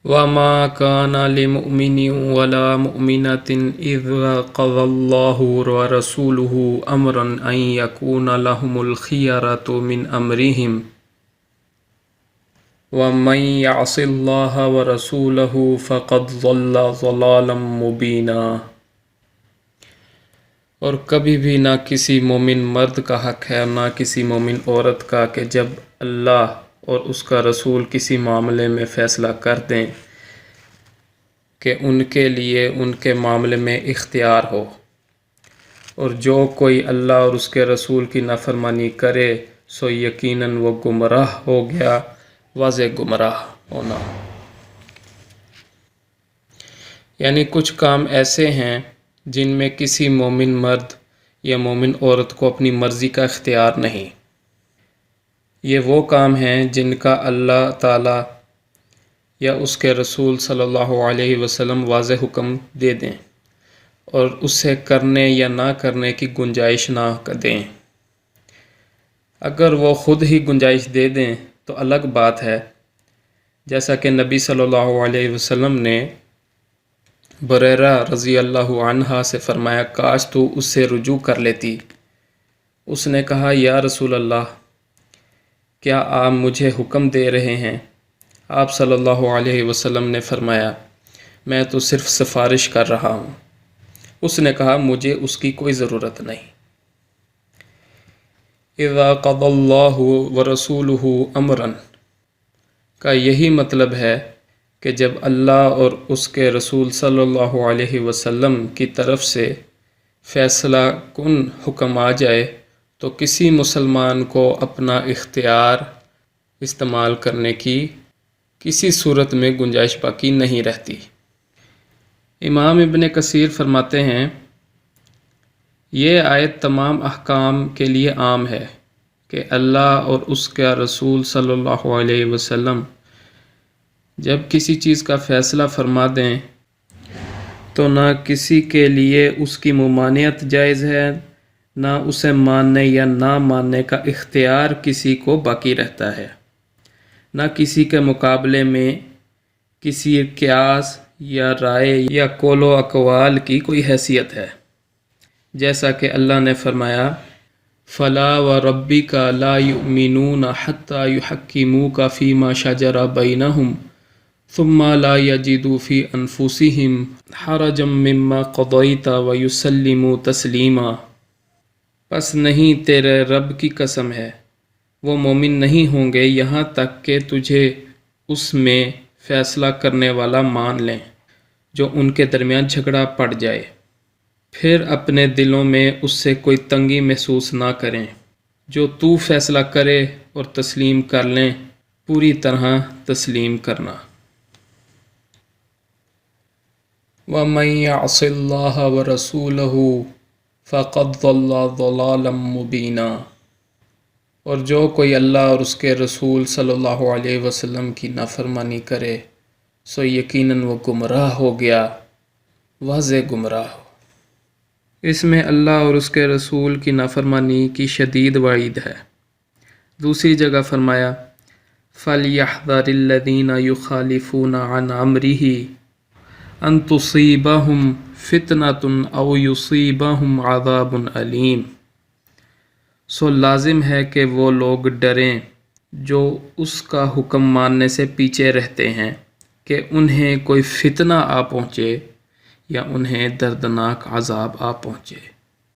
وما كان لمؤمن ولا مؤمنة إذا قضى الله ورسوله أمرا أن يكون لهم الخيرة من أمرهم ومن يعص الله ورسوله فقد ضل ضلالا مبينا۔ اور کبھی بھی نہ کسی مومن مرد کا حق ہے نہ کسی مومن عورت کا کہ جب اللہ اور اس کا رسول کسی معاملے میں فیصلہ کر دیں کہ ان کے لیے ان کے معاملے میں اختیار ہو، اور جو کوئی اللہ اور اس کے رسول کی نافرمانی کرے سو یقیناً وہ گمراہ ہو گیا، واضح گمراہ ہونا۔ یعنی کچھ کام ایسے ہیں جن میں کسی مومن مرد یا مومن عورت کو اپنی مرضی کا اختیار نہیں۔ یہ وہ کام ہیں جن کا اللہ تعالیٰ یا اس کے رسول صلی اللہ علیہ وسلم واضح حکم دے دیں اور اسے کرنے یا نہ کرنے کی گنجائش نہ دیں۔ اگر وہ خود ہی گنجائش دے دیں تو الگ بات ہے، جیسا کہ نبی صلی اللہ علیہ وسلم نے بریرہ رضی اللہ عنہ سے فرمایا، کاش تو اس سے رجوع کر لیتی۔ اس نے کہا، یا رسول اللہ، کیا آپ مجھے حکم دے رہے ہیں؟ آپ صلی اللہ علیہ وسلم نے فرمایا، میں تو صرف سفارش کر رہا ہوں۔ اس نے کہا، مجھے اس کی کوئی ضرورت نہیں۔ اذا قضى اللہ ورسولہ امرا کا یہی مطلب ہے کہ جب اللہ اور اس کے رسول صلی اللہ علیہ وسلم کی طرف سے فیصلہ کن حکم آ جائے تو کسی مسلمان کو اپنا اختیار استعمال کرنے کی کسی صورت میں گنجائش باقی نہیں رہتی۔ امام ابن کثیر فرماتے ہیں، یہ آیت تمام احکام کے لیے عام ہے کہ اللہ اور اس کا رسول صلی اللہ علیہ وسلم جب کسی چیز کا فیصلہ فرما دیں تو نہ کسی کے لیے اس کی ممانعت جائز ہے، نہ اسے ماننے یا نہ ماننے کا اختیار کسی کو باقی رہتا ہے، نہ کسی کے مقابلے میں کسی قیاس یا رائے یا قول و اقوال کی کوئی حیثیت ہے، جیسا کہ اللہ نے فرمایا، فَلَا وَرَبِّكَ لَا يُؤْمِنُونَ حَتَّى يُحَكِّمُوكَ فِي مَا شَجَرَ بَيْنَهُمْ ثُمَّ لَا يَجِدُوا فِي أَنفُسِهِمْ حَرَجًا مِّمَّا قَضَيْتَ وَيُسَلِّمُوا تَسْلِيمًا۔ پس نہیں، تیرے رب کی قسم ہے، وہ مومن نہیں ہوں گے یہاں تک کہ تجھے اس میں فیصلہ کرنے والا مان لیں جو ان کے درمیان جھگڑا پڑ جائے، پھر اپنے دلوں میں اس سے کوئی تنگی محسوس نہ کریں، جو تو فیصلہ کرے اور تسلیم کر لیں، پوری طرح تسلیم کرنا۔ وَمَن يَعْصِ اللَّهَ وَرَسُولَهُ فَقَدْ ضَلَّ ضَلَالًا مُّبِينًا۔ اور جو کوئی اللہ اور اس کے رسول صلی اللہ علیہ وسلم کی نافرمانی کرے سو یقیناً وہ گمراہ ہو گیا، واضح گمراہ ہو۔ اس میں اللہ اور اس کے رسول کی نافرمانی کی شدید وعید ہے۔ دوسری جگہ فرمایا، فَلْيَحْذَرِ الَّذِينَ يُخَالِفُونَ عَنْ أَمْرِهِ أَن تُصِيبَهُمْ فِتْنَةٌ أَوْ يُصِيبَهُمْ عَذَابٌ أَلِيمٌ۔ سو لازم ہے کہ وہ لوگ ڈریں جو اس کا حکم ماننے سے پیچھے رہتے ہیں کہ انہیں کوئی فتنہ آ پہنچے یا انہیں دردناک عذاب آ پہنچے۔